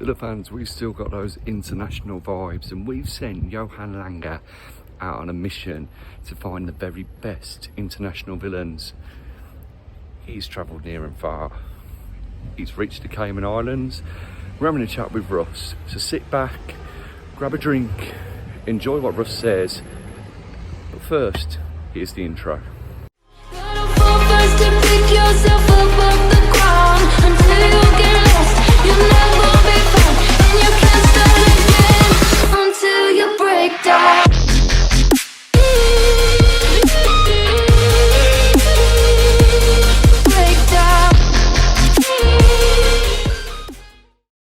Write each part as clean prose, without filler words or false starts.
Villa fans, we've still got those international vibes, and we've sent Johan Lange out on a mission to find the very best international villains. He's travelled near and far. He's reached the Cayman Islands. We're having a chat with Russ, so sit back, grab a drink, enjoy what Russ says. But first, here's the intro.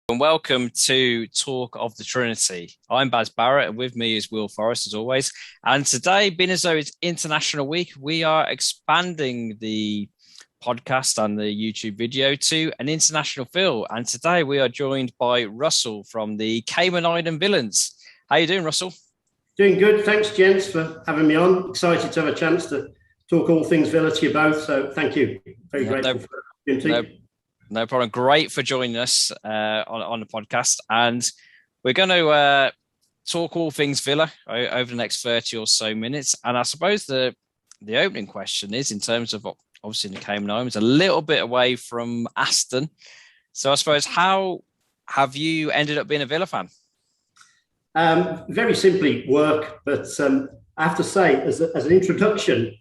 And welcome to Talk of the Trinity. I'm Baz Barrett, and with me is Will Forrest, as always. And today, being as though it's International Week, we are expanding the podcast and the YouTube video to an international feel. And today we are joined by Russell from the Cayman Villains. How you doing, Russell? Doing good. Thanks, gents, for having me on. Excited to have a chance to talk all things Villa to you both. So thank you. Very grateful for the opportunity. No problem. Great for joining us on the podcast. And we're going to talk all things Villa over the next 30 or so minutes. And I suppose the opening question is, in terms of obviously in the Cayman Islands, a little bit away from Aston. So I suppose, how have you ended up being a Villa fan? Very simply, work. But I have to say, as an introduction,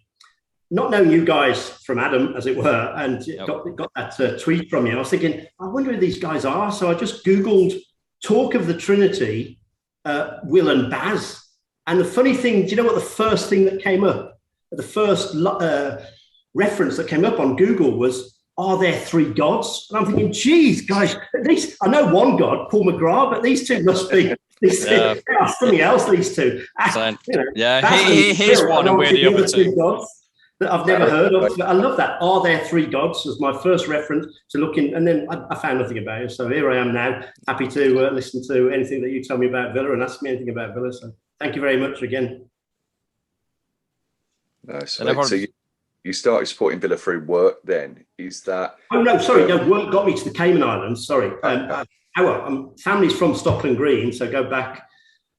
not knowing you guys from Adam, as it were, and got that tweet from you, I was thinking, I wonder who these guys are. So I just Googled Talk of the Trinity, Will and Baz. And the funny thing, do you know what the first thing that came up? The first reference that came up on Google was, are there three gods? And I'm thinking, geez, guys, at least I know one god, Paul McGrath, but these two must be something else, these two. So, here's one and we're the other two. Gods that I've never heard of. I love that. Are there three gods? Was my first reference to looking, and then I found nothing about it. So here I am now, happy to listen to anything that you tell me about Villa and ask me anything about Villa. So thank you very much again. Nice. So you started supporting Villa through work then? Is that... Oh, no, sorry. No, work got me to the Cayman Islands. Sorry. Family's from Stockland Green, so go back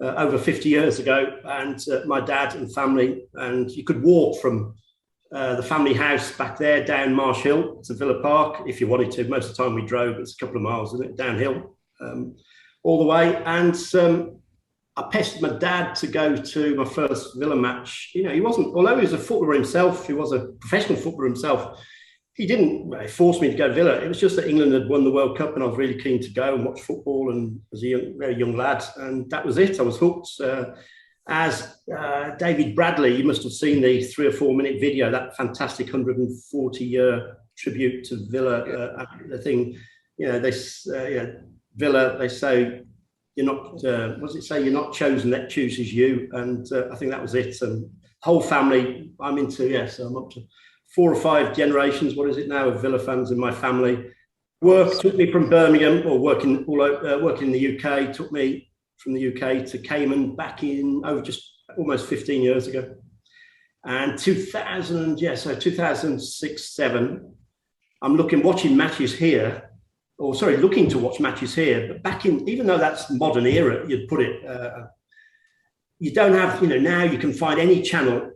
over 50 years ago. And my dad and family, and you could walk from the family house back there down Marsh Hill to Villa Park if you wanted to. Most of the time we drove. It's a couple of miles, isn't it? Downhill all the way. And I pestered my dad to go to my first Villa match. You know, he wasn't, although he was a footballer himself, he was a professional footballer himself, he didn't force me to go to Villa. It was just that England had won the World Cup and I was really keen to go and watch football, and as a very young lad. And that was it. I was hooked. As David Bradley, you must have seen the 3 or 4 minute video, that fantastic 140-year tribute to Villa. The thing, you know, Villa, they say, you're not, what does it say? You're not chosen, that chooses you. And I think that was it. And whole family, I'm into, so I'm up to 4 or 5 generations, what is it now, of Villa fans in my family. Work took me from Birmingham, or working in the UK, took me from the UK to Cayman back in, just almost 15 years ago. And 2006-07, I'm looking to watch matches here, but back in, even though that's modern era, you'd put it, you don't have, now you can find any channel,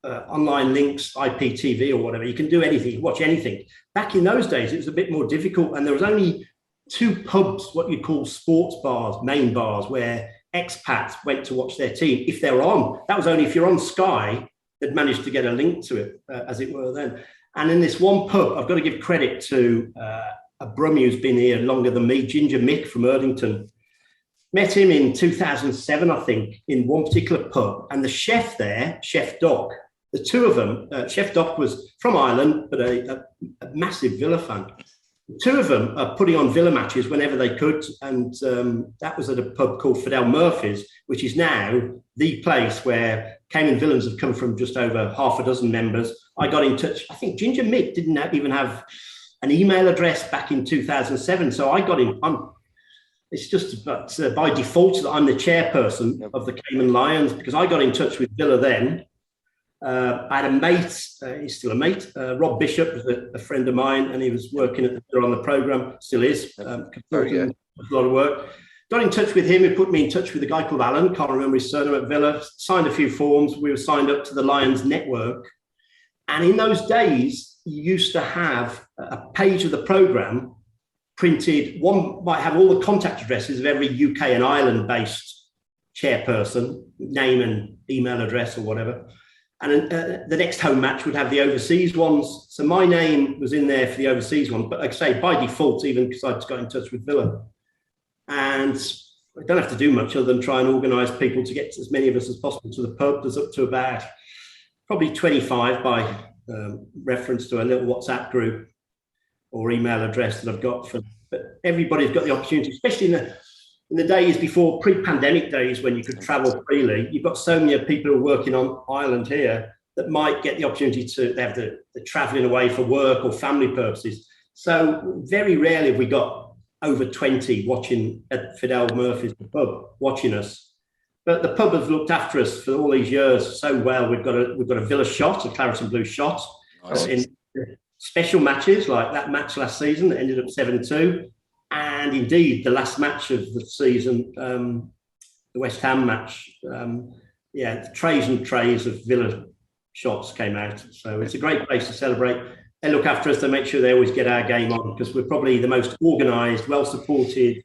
online links, IPTV or whatever, you can do anything, watch anything. Back in those days, it was a bit more difficult, and there was only 2 pubs, what you call sports bars, main bars, where expats went to watch their team. If they were on, that was only if you're on Sky, they'd managed to get a link to it, as it were then. And in this one pub, I've got to give credit to a Brummie who's been here longer than me, Ginger Mick from Erdington. Met him in 2007, I think, in one particular pub. And the chef there, Chef Doc, the two of them, Chef Doc was from Ireland, but a massive Villa fan. The two of them are putting on Villa matches whenever they could. And that was at a pub called Fidel Murphy's, which is now the place where Cayman Villains have come from, just over half a dozen members. I got in touch. I think Ginger Mick didn't even have an email address back in 2007. So I got in. It's just by default that I'm the chairperson of the Cayman Lions, because I got in touch with Villa then. I had a mate, he's still a mate, Rob Bishop was a friend of mine, and he was working on the programme, still is, a lot of work. Got in touch with him. He put me in touch with a guy called Alan. Can't remember his surname at Villa. Signed a few forms. We were signed up to the Lions network. And in those days, you used to have a page of the programme printed. One might have all the contact addresses of every UK and Ireland-based chairperson, name and email address or whatever. And the next home match would have the overseas ones. So my name was in there for the overseas one, but like I say, by default, even because I'd got in touch with Villa. And I don't have to do much other than try and organise people to get as many of us as possible to the pub. There's up to about probably 25 by reference to a little WhatsApp group or email address that I've got. But everybody's got the opportunity, especially in the days before pre-pandemic days when you could travel freely. You've got so many people who are working on Ireland here that might get the opportunity to have the travelling away for work or family purposes. So very rarely have we got over 20 watching at Fidel Murphy's pub, watching us. But the pub has looked after us for all these years so well. We've got a Villa shot, a claret and blue shot, Nice. In special matches like that match last season that ended up 7-2. And indeed, the last match of the season, the West Ham match, trays and trays of Villa shots came out. So it's a great place to celebrate. They look after us. They make sure they always get our game on because we're probably the most organised, well-supported.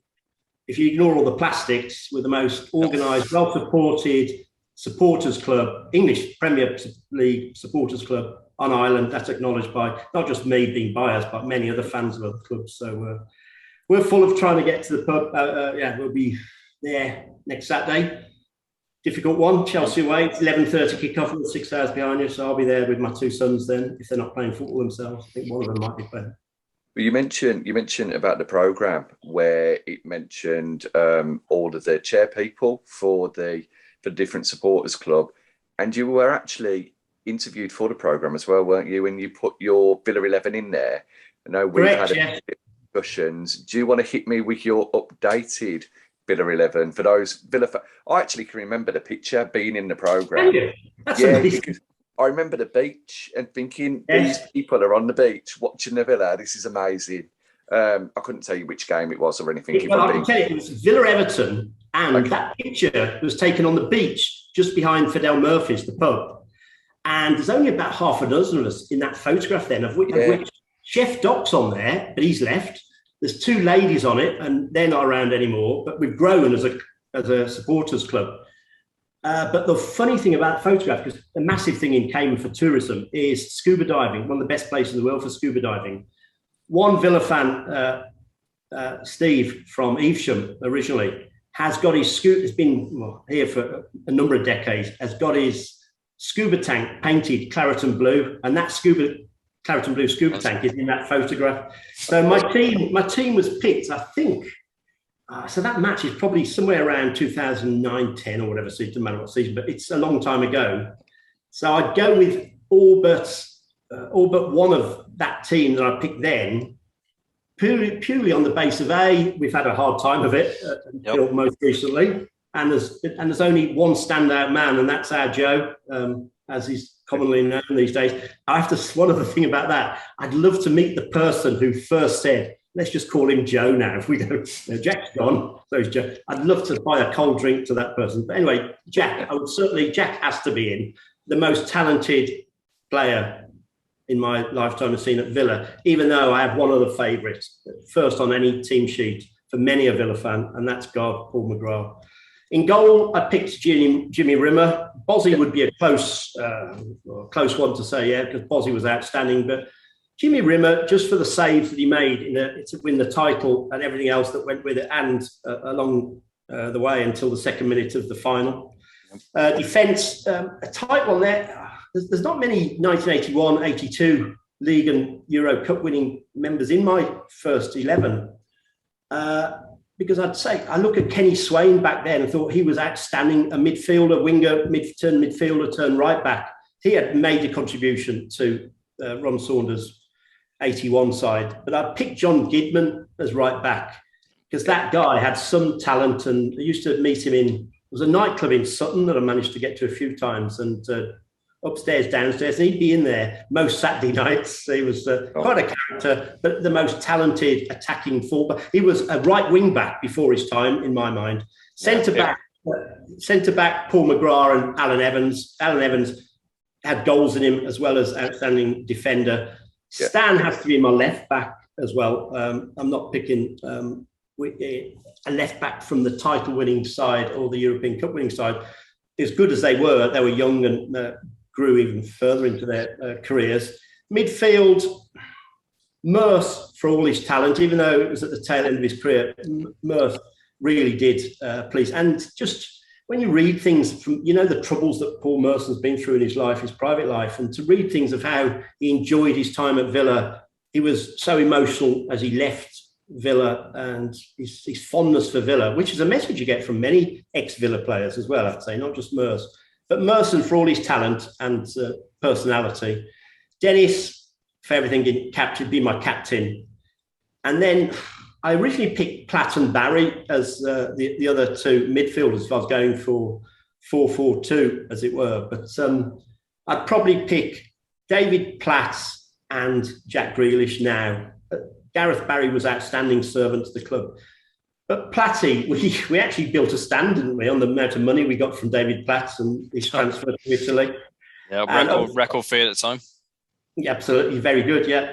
If you ignore all the plastics, we're the most organised, well-supported supporters club, English Premier League supporters club on Ireland. That's acknowledged by not just me being biased, but many other fans of other clubs. So we're full of trying to get to the pub. We'll be there next Saturday. Difficult one, Chelsea away. It's 11:30 kickoff. We're 6 hours behind you, so I'll be there with my two sons then. If they're not playing football themselves, I think one of them might be playing. Well, you mentioned about the programme where it mentioned all of the chair people for the different supporters club, and you were actually interviewed for the programme as well, weren't you? When you put your Villa 11 in there, I know we've had a few discussions. Do you want to hit me with your updated Villa 11 for those Villa fans? I actually can remember the picture being in the programme. Because I remember the beach and thinking, these people are on the beach watching the Villa. This is amazing. I couldn't tell you which game it was or anything. Well, I can tell you, it was Villa Everton, and that picture was taken on the beach just behind Fidel Murphy's, the pub. And there's only about half a dozen of us in that photograph then, of which Chef Doc's on there, but he's left. There's two ladies on it, and they're not around anymore. But we've grown as a supporters club. But the funny thing about the photograph, because a massive thing in Cayman for tourism is scuba diving. One of the best places in the world for scuba diving. One Villa fan, Steve from Evesham originally, has got his scuba. Has been here for a number of decades. Has got his scuba tank painted claret and blue, and that claret and blue scuba tank is in that photograph. So my team was picked, I think. So that match is probably somewhere around 2009-10 or whatever season, doesn't matter what season, but it's a long time ago. So I'd go with all but one of that team that I picked then, purely on the base of we've had a hard time of it until most recently, and there's only one standout man, and that's our Joe, as he's commonly known these days. I have to. One other thing about that, I'd love to meet the person who first said, let's just call him Joe now. If we don't, Jack's gone, so is Joe. I'd love to buy a cold drink to that person. But anyway, Jack has to be in. The most talented player in my lifetime I've seen at Villa, even though I have one other favourite, first on any team sheet for many a Villa fan, and that's guard Paul McGrath. In goal, I picked Jimmy Rimmer. Bozzy would be a close one to say, because Bozzy was outstanding, but Jimmy Rimmer, just for the saves that he made to win the title and everything else that went with it, and along the way until the second minute of the final. Defence, a tight one there. There's not many 1981, 82 League and Euro Cup winning members in my first 11. Because I'd say, I look at Kenny Swain back then and thought he was outstanding, a midfielder, winger, midfielder, turn right back. He had made a contribution to Ron Saunders' 81 side, but I picked John Gidman as right back because that guy had some talent, and I used to meet him there was a nightclub in Sutton that I managed to get to a few times, and upstairs, downstairs, and he'd be in there most Saturday nights. He was quite a character, but the most talented attacking fullback. He was a right wing back before his time, in my mind. Centre back, Paul McGrath and Alan Evans. Alan Evans had goals in him as well as outstanding defender. Yeah. Stan has to be my left back as well. I'm not picking a left back from the title winning side or the European Cup winning side. As good as they were young and grew even further into their careers. Midfield, Merce, for all his talent, even though it was at the tail end of his career, Merce really did please. And just when you read things from, the troubles that Paul Merson's been through in his life, his private life, and to read things of how he enjoyed his time at Villa, he was so emotional as he left Villa and his fondness for Villa, which is a message you get from many ex-Villa players as well, I'd say, not just Merce. But Merson, for all his talent and personality. Dennis, for everything, be my captain. And then I originally picked Platt and Barry as the other two midfielders if I was going for 4-4-2, as it were. But I'd probably pick David Platt and Jack Grealish now. Gareth Barry was outstanding servant to the club. But Platty, we actually built a stand, didn't we, on the amount of money we got from David Platt and his transfer to Italy. Yeah, record fee at the time. Yeah, absolutely, very good, yeah.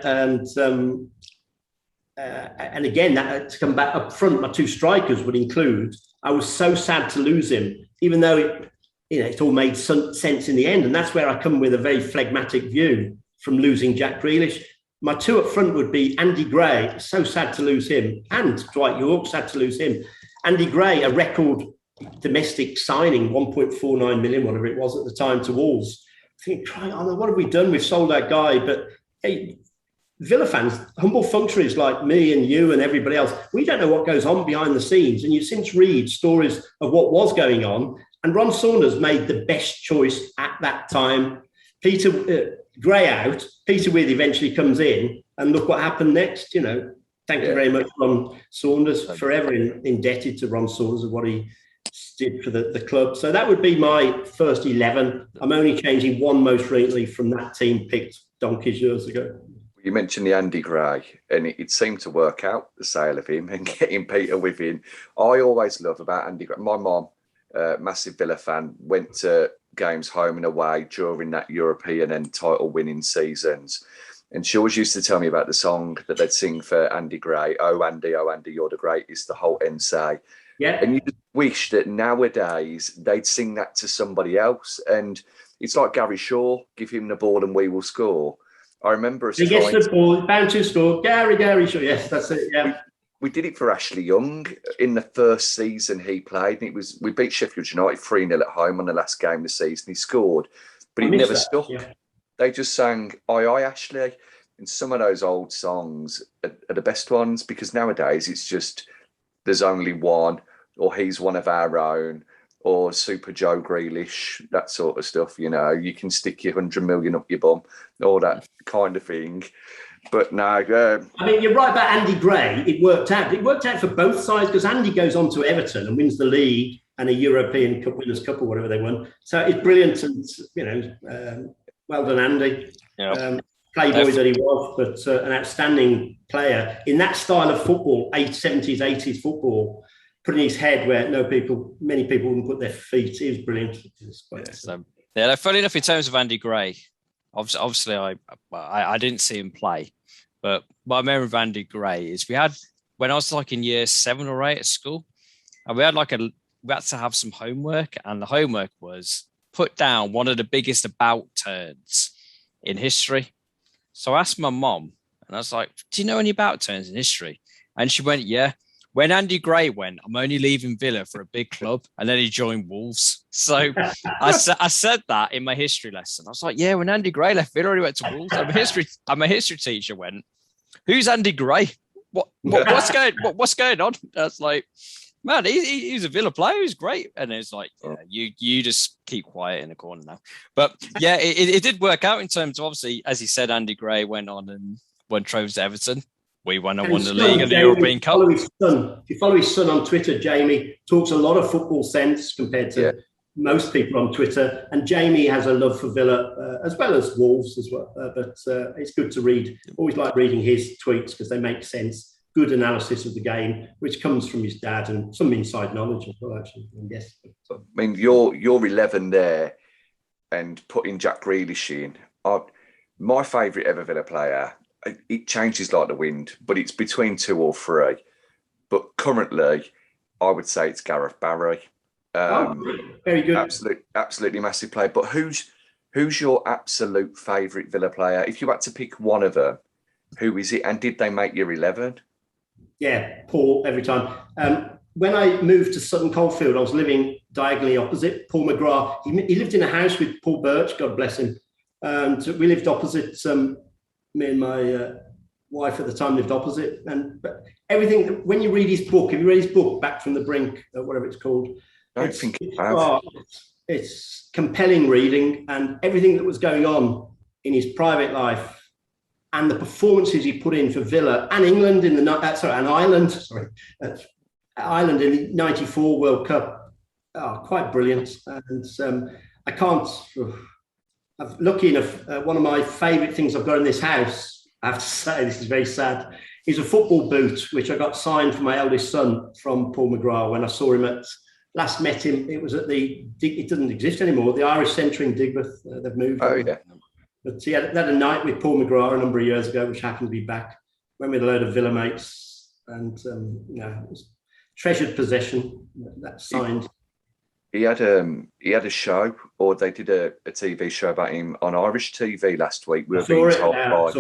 And again, to come back up front, my two strikers would include, I was so sad to lose him, even though it all made sense in the end. And that's where I come with a very phlegmatic view from losing Jack Grealish. My two up front would be Andy Gray, so sad to lose him, and Dwight York, sad to lose him. Andy Gray, a record domestic signing, 1.49 million, whatever it was at the time, to Wolves. I think, what have we done? We've sold that guy. But hey, Villa fans, humble functionaries like me and you and everybody else, we don't know what goes on behind the scenes. And you since read stories of what was going on. And Ron Saunders made the best choice at that time. Peter Gray out, Peter With eventually comes in, and look what happened next. Thank you very much, Ron Saunders. Forever indebted to Ron Saunders of what he did for the club. So that would be my first 11. I'm only changing one most recently from that team picked donkeys years ago. You mentioned the Andy Gray, and it seemed to work out, the sale of him and getting Peter With in. I always love about Andy Gray. My mom, massive Villa fan, went to games home and away during that European and title winning seasons, and she always used to tell me about the song that they'd sing for Andy Gray, oh Andy, you're the greatest, the whole end say. Yeah. And you just wish that nowadays they'd sing that to somebody else. And it's like Gary Shaw, give him the ball and we will score. I remember us he gets the ball, bound to score. Gary Shaw, yes, that's it. Yeah. We did it for Ashley Young in the first season he played. And we beat Sheffield United 3-0 at home on the last game of the season. He scored, but he never stuck. Yeah. They just sang, aye, Ashley. And some of those old songs are the best ones, because nowadays it's just, there's only one, or he's one of our own, or Super Joe Grealish, that sort of stuff. You can stick your 100 million up your bum, all that kind of thing. But no, I mean, you're right about Andy Gray. It worked out. It worked out for both sides, because Andy goes on to Everton and wins the league and a European Cup Winners' Cup or whatever they won. So it's brilliant, and well done, Andy. Yeah. Playboy that he was, but an outstanding player in that style of football, 70s, 80s football, putting his head where many people wouldn't put their feet. He was brilliant. Funny enough, in terms of Andy Gray, obviously I didn't see him play, but my memory of Andy Gray is when I was like in year 7 or 8 at school, and we had to have some homework, and the homework was put down one of the biggest about turns in history. So I asked my mom, and I was like, do you know any about turns in history? And she went, yeah. When Andy Gray went, I'm only leaving Villa for a big club, and then he joined Wolves. So I said that in my history lesson. I was like, yeah, when Andy Gray left Villa, he went to Wolves. I'm a history teacher. Went, who's Andy Gray? What's going on? I was like, man, he's a Villa player. He's great. And it's like, yeah, you just keep quiet in the corner now. But yeah, it did work out in terms of, obviously, as he said, Andy Gray went on and won trophies to Everton. We won the league and the European Cup. If you follow his son on Twitter, Jamie talks a lot of football sense compared to most people on Twitter. And Jamie has a love for Villa as well as Wolves as well. But it's good to read. Always like reading his tweets because they make sense. Good analysis of the game, which comes from his dad and some inside knowledge as well, actually. Yes. I mean, your 11 there and putting Jack Grealish in. My favourite ever Villa player, it changes like the wind, but it's between 2 or 3. But currently, I would say it's Gareth Barry. Very good. Absolutely massive player. But who's your absolute favourite Villa player? If you had to pick one of them, who is it? And did they make your 11? Yeah, Paul, every time. When I moved to Sutton Coldfield, I was living diagonally opposite Paul McGrath. He lived in a house with Paul Birch, God bless him. So we lived opposite. Me and my wife at the time lived opposite. But everything, when you read his book, have you read his book, Back from the Brink, or whatever it's called? It's compelling reading, and everything that was going on in his private life and the performances he put in for Villa and England in the Ireland in the '94 World Cup are quite brilliant. And I can't. I'm lucky enough. One of my favourite things I've got in this house, I have to say, this is very sad, is a football boot which I got signed for my eldest son from Paul McGrath when I saw him last met him. It was at it doesn't exist anymore, the Irish Centre in Digbeth. They've moved. Oh yeah. But he had a night with Paul McGrath a number of years ago, which happened to be back. Went with a load of Villa mates, and it was treasured possession. That signed. He had a show, or they did a TV show about him on Irish TV last week. We were being told by,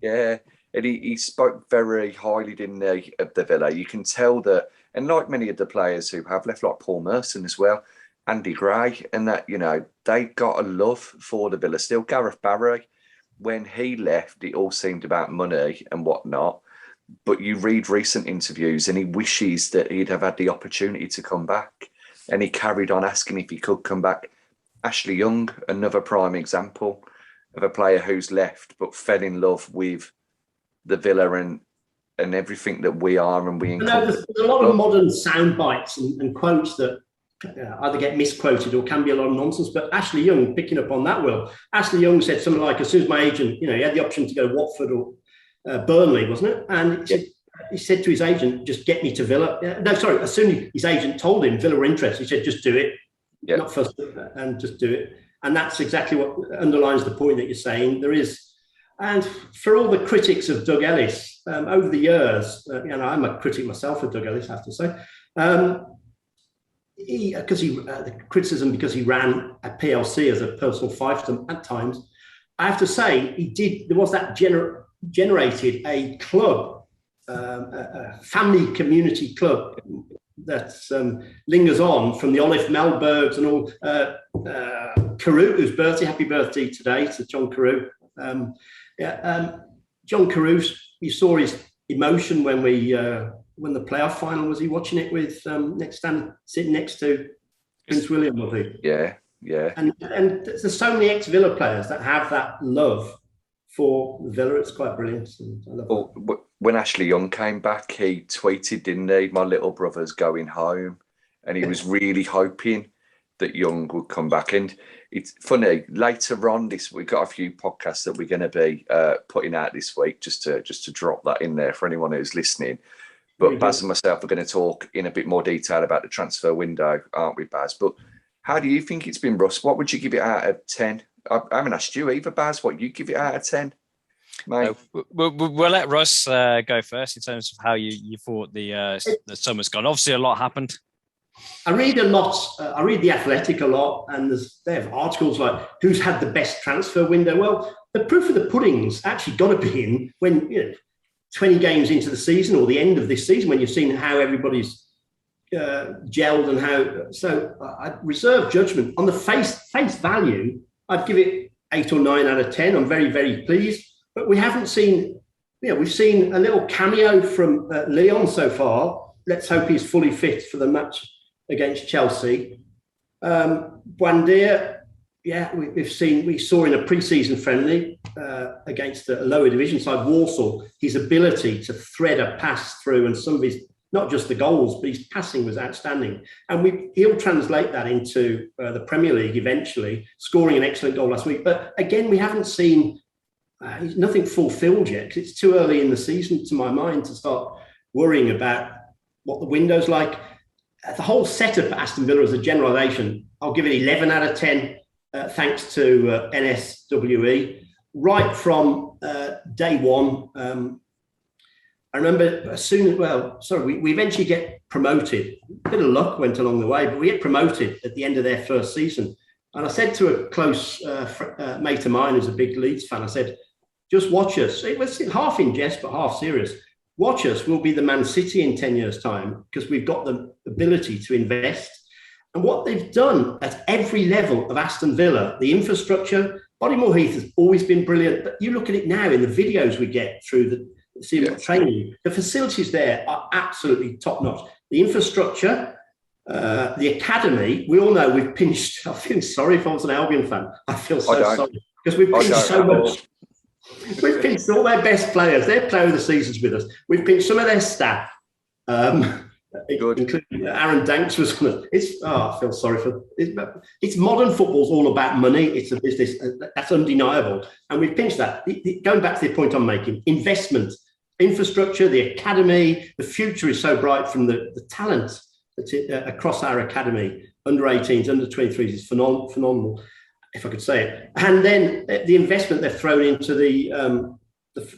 yeah, and he spoke very highly, didn't he, of the Villa. You can tell that, and like many of the players who have left, like Paul Merson as well, Andy Gray, and that, they got a love for the Villa. Still, Gareth Barry, when he left, it all seemed about money and whatnot. But you read recent interviews, and he wishes that he'd have had the opportunity to come back. And he carried on asking if he could come back. Ashley Young, another prime example of a player who's left but fell in love with the Villa and everything that we are and we there's a lot of modern sound bites and quotes that either get misquoted or can be a lot of nonsense. But Ashley Young, picking up on that, Will, Ashley Young said something like, as soon as my agent, he had the option to go to Watford or Burnley, wasn't it? And he said to his agent, just get me to Villa. As soon as his agent told him Villa were interested, he said, just do it. Yep. Not first, and just do it. And that's exactly what underlines the point that you're saying. There is, and for all the critics of Doug Ellis over the years, I'm a critic myself of Doug Ellis, I have to say, the criticism because he ran a PLC as a personal fiefdom at times, I have to say, there was that generated a club, a family community club that lingers on from the Olive Melbergs and all. Carew, whose birthday, happy birthday today to John Carew. John Carew, you saw his emotion when the playoff final, was he watching it with sitting next to Prince William, was he? Yeah. And there's so many ex-Villa players that have that love for Villa. It's quite brilliant. When Ashley Young came back, he tweeted, didn't he, my little brother's going home. And he was really hoping that Young would come back. And it's funny, later on we've got a few podcasts that we're going to be putting out this week, just to drop that in there for anyone who's listening. But Baz and myself are going to talk in a bit more detail about the transfer window, aren't we, Baz? But how do you think it's been, Russ? What would you give it out of 10? I haven't asked you either, Baz, what you give it out of 10? Mate. We'll let Russ go first in terms of how you thought the summer's gone. Obviously, a lot happened. I read a lot. I read The Athletic a lot, and they have articles like who's had the best transfer window. Well, the proof of the pudding's actually got to be in when 20 games into the season or the end of this season, when you've seen how everybody's gelled and how. So I reserve judgment on the face value. I'd give it 8 or 9 out of 10. I'm very, very pleased. But we haven't seen, we've seen a little cameo from Leon so far. Let's hope he's fully fit for the match against Chelsea. Buendia, we saw in a pre-season friendly against a lower division side, Walsall, his ability to thread a pass through and some of his not just the goals, but his passing was outstanding. And he'll translate that into the Premier League eventually, scoring an excellent goal last week. But again, we haven't seen nothing fulfilled yet, because it's too early in the season, to my mind, to start worrying about what the window's like. The whole setup at Aston Villa as a generalisation, I'll give it 11 out of 10, thanks to NSWE. Right from day one, I remember we eventually get promoted. A bit of luck went along the way, but we get promoted at the end of their first season. And I said to a close mate of mine who's a big Leeds fan, I said, just watch us. It was half in jest, but half serious. Watch us, we'll be the Man City in 10 years' time, because we've got the ability to invest. And what they've done at every level of Aston Villa, the infrastructure, Bodymoor Heath has always been brilliant, but you look at it now in the videos we get through the training, the facilities there are absolutely top-notch. The infrastructure, the academy, we all know we've pinched. I feel sorry if I was an Albion fan. I feel so sorry, because we've pinched so much. We've pinched all their best players. Their player of the season's with us. We've pinched some of their staff, including Aaron Danks was on it. I feel sorry for it. It's modern football's all about money. It's a business. That's undeniable. And we've pinched that. Going back to the point I'm making, investment, infrastructure, the academy, the future is so bright from the talent that's across our academy. Under 18s, under 23s is phenomenal, if I could say it. And then the investment they've thrown into the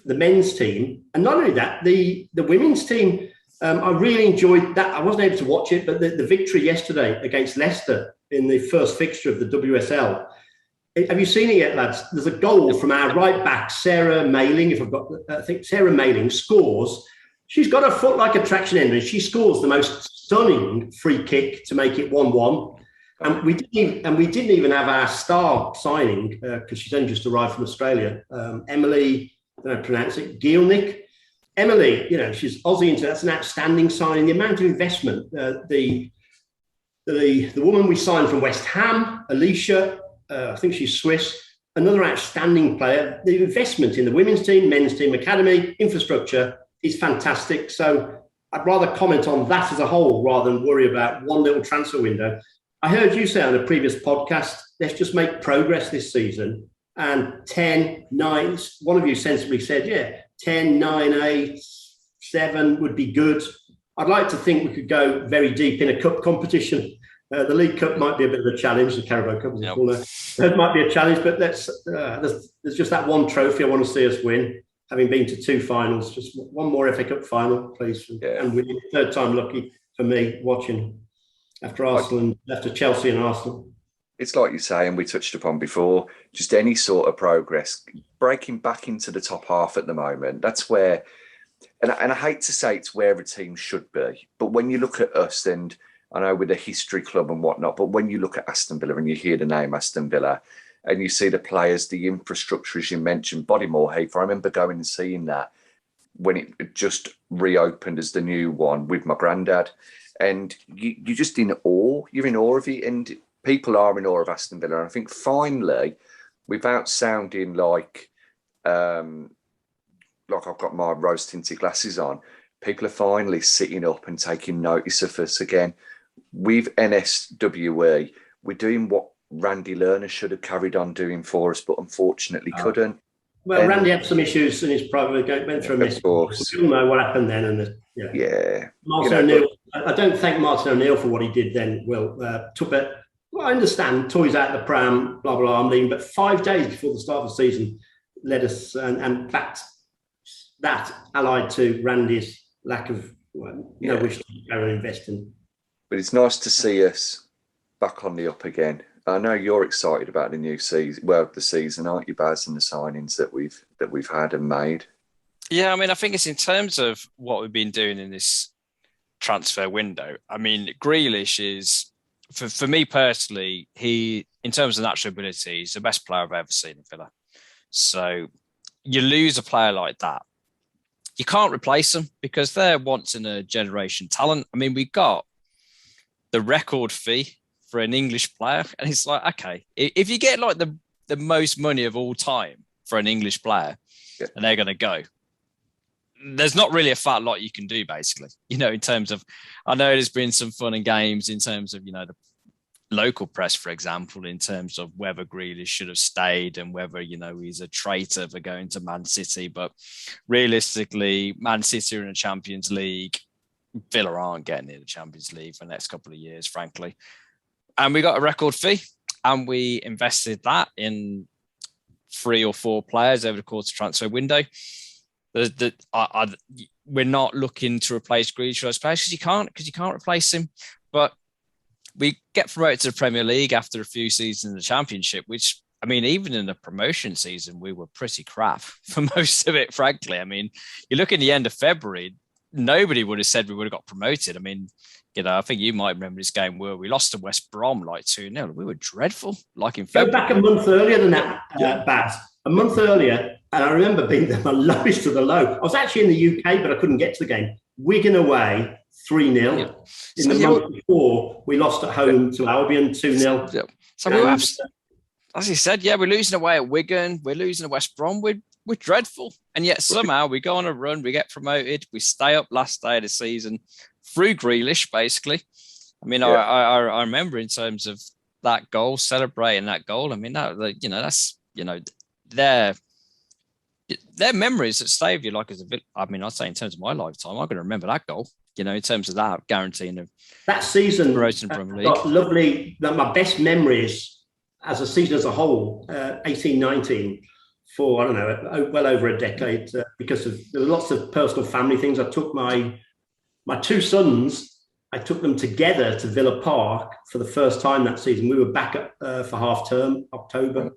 men's team. And not only that, the women's team, I really enjoyed that. I wasn't able to watch it, but the victory yesterday against Leicester in the first fixture of the WSL. Have you seen it yet, lads? There's a goal from our right back, Sarah Mailing. I think Sarah Mailing scores. She's got a foot like a traction engine. She scores the most stunning free kick to make it 1-1. And we didn't even have our star signing, because she's only just arrived from Australia. Emily, I don't know how to pronounce it, Gielnik. Emily, she's Aussie, that's an outstanding signing. The amount of investment, the woman we signed from West Ham, Alicia, I think she's Swiss, another outstanding player. The investment in the women's team, men's team, academy, infrastructure is fantastic. So I'd rather comment on that as a whole rather than worry about one little transfer window. I heard you say on a previous podcast, let's just make progress this season. And 10, 9, one of you sensibly said, 10, 9, 8, 7 would be good. I'd like to think we could go very deep in a cup competition. The League Cup might be a bit of a challenge. The Carabao Cup, as it's called now. It might be a challenge, but there's just that one trophy I want to see us win. Having been to 2 finals, just one more FA Cup final, please. And winning. Third time lucky for me watching after Arsenal and after Chelsea and Arsenal. It's like you say, and we touched upon before, just any sort of progress, breaking back into the top half at the moment. That's where, and I hate to say it's where a team should be, but when you look at us, and I know with a history club and whatnot, but when you look at Aston Villa and you hear the name Aston Villa and you see the players, the infrastructure, as you mentioned, Bodymoor Heath, I remember going and seeing that when it just reopened as the new one with my granddad. And you're just in awe. You're in awe of it. And people are in awe of Aston Villa. And I think finally, without sounding like I've got my rose-tinted glasses on, people are finally sitting up and taking notice of us again. With NSWE, we're doing what Randy Lerner should have carried on doing for us, but unfortunately couldn't. Well, Randy had some issues in his private, went through a miss. We all know what happened then. And Martin O'Neill, I don't thank Martin O'Neill for what he did then, Will. I understand, toys out the pram, blah, blah, I'm leaving, but 5 days before the start of the season led us and backed that, allied to Randy's lack of wish to go and invest in. But it's nice to see us back on the up again. I know you're excited about the new season. Well, the season, aren't you, Baz, and the signings that we've had and made? Yeah, I mean, I think it's in terms of what we've been doing in this transfer window. I mean, Grealish is, for me personally, he, in terms of natural ability, he's the best player I've ever seen in Villa. So you lose a player like that, you can't replace them because they're once in a generation talent. I mean, we got the record fee for an English player, and it's like, okay, if you get like the most money of all time for an English player, and they're going to go, there's not really a fat lot you can do, basically, in terms of, I know there's been some fun and games in terms of, the local press, for example, in terms of whether Grealish should have stayed and whether, he's a traitor for going to Man City. But realistically, Man City are in the Champions League. Villa aren't getting in the Champions League for the next couple of years, frankly. And we got a record fee and we invested that in 3 or 4 players over the course of the transfer window. We're not looking to replace Grealish for those players because you can't replace him. But we get promoted to the Premier League after a few seasons in the Championship, which, I mean, even in the promotion season, we were pretty crap for most of it, frankly. I mean, you look in the end of February, nobody would have said we would have got promoted. I mean, I think you might remember this game where we lost to West Brom like 2-0. We were dreadful, like in February. Go back a month earlier than that, Baz. A month earlier, and I remember being my lowest of the low. I was actually in the UK, but I couldn't get to the game. Wigan away, 3-0. Yeah. In the month before, we lost at home to Albion, 2-0. Yeah. So we were, as you said, we're losing away at Wigan. We're losing at West Brom. We're dreadful. And yet somehow we go on a run. We get promoted. We stay up last day of the season through Grealish, basically. I mean, I remember in terms of that goal, celebrating that goal. I mean, that's their memories that stay with you. Like I'd say in terms of my lifetime, I'm going to remember that goal. In terms of that guaranteeing that season, got lovely. My best memories as a season as a whole, 18-19, for I don't know, well over a decade, because there were lots of personal family things. I took my 2 sons. I took them together to Villa Park for the first time that season. We were back for half term, October.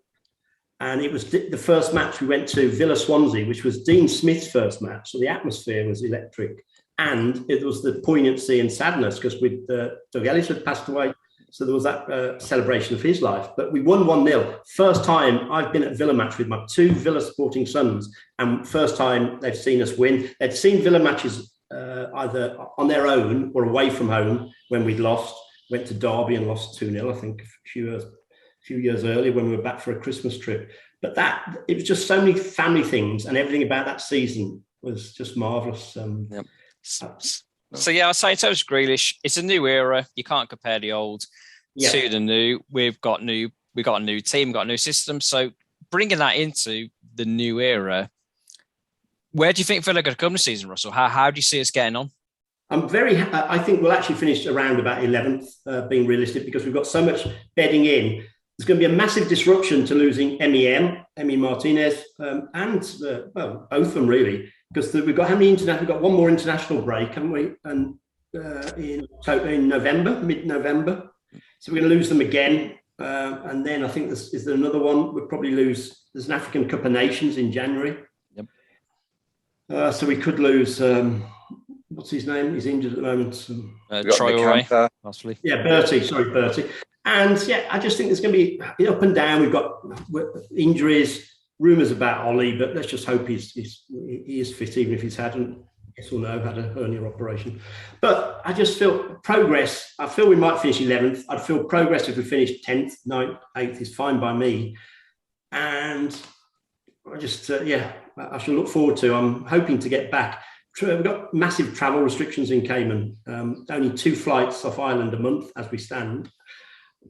And it was the first match we went to, Villa Swansea, which was Dean Smith's first match. So the atmosphere was electric. And it was the poignancy and sadness because Doug Ellis had passed away. So there was that celebration of his life. But we won 1-0. First time I've been at a Villa match with my 2 Villa supporting sons. And first time they've seen us win. They'd seen Villa matches either on their own or away from home when we'd lost. Went to Derby and lost 2-0, I think, a few years earlier when we were back for a Christmas trip. But it was just so many family things, and everything about that season was just marvellous. Yep. So I'll say in terms of Grealish, it's a new era. You can't compare the old to the new. We've got a new team, got a new system. So bringing that into the new era, where do you think Villa are going to come this season, Russell? How do you see us getting on? I think we'll actually finish around about 11th, being realistic, because we've got so much bedding in. There's going to be a massive disruption to losing Emi Martinez, and both of them really, because we've got we've got one more international break, haven't we? And in November, mid-November, so we're going to lose them again. And then I think is there another one? We'll probably lose. There's an African Cup of Nations in January. Yep. So we could lose. What's his name? He's injured at the moment. Troy, possibly. Yeah, Bertie. And I just think there's going to be up and down. We've got injuries, rumours about Ollie, but let's just hope he is fit, even if he's had a hernia operation. But I just feel progress. I feel we might finish 11th. I'd feel progress if we finish 10th, 9th, 8th is fine by me. And I just, I shall look forward to. I'm hoping to get back. We've got massive travel restrictions in Cayman. Only 2 flights off Ireland a month as we stand.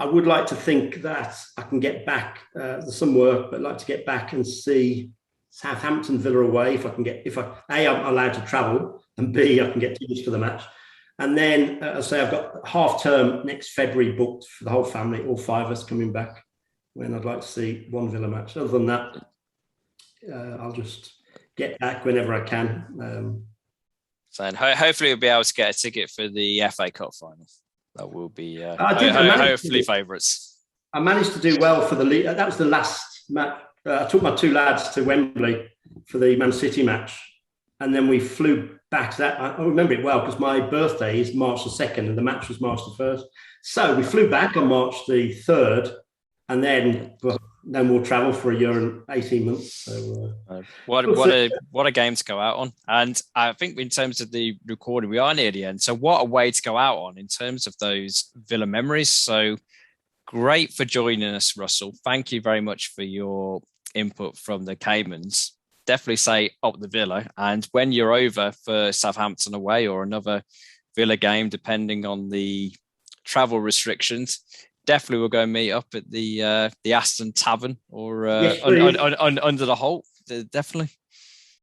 I would like to think that I can get back. There's some work, but I'd like to get back and see Southampton, Villa away. I'm allowed to travel, and B, I can get tickets for the match. And then, I'll say I've got half term next February booked for the whole family, all 5 of us coming back, when I'd like to see one Villa match. Other than that, I'll just get back whenever I can. So hopefully we'll be able to get a ticket for the FA Cup final. That will be hopefully favourites. I managed to do well for the league. That was the last match. I took my 2 lads to Wembley for the Man City match, and then we flew back to that. I remember it well because my birthday is March the 2nd and the match was March the 1st. So we flew back on March the 3rd, and then we'll travel for a year and 18 months. So, what a game to go out on. And I think in terms of the recording, we are near the end. So what a way to go out on in terms of those Villa memories. So great for joining us, Russell. Thank you very much for your input from the Caymans. definitely say up the Villa. And when you're over for Southampton away or another Villa game, depending on the travel restrictions, definitely we'll go meet up at the Aston Tavern or Yes, under the Holt. Definitely.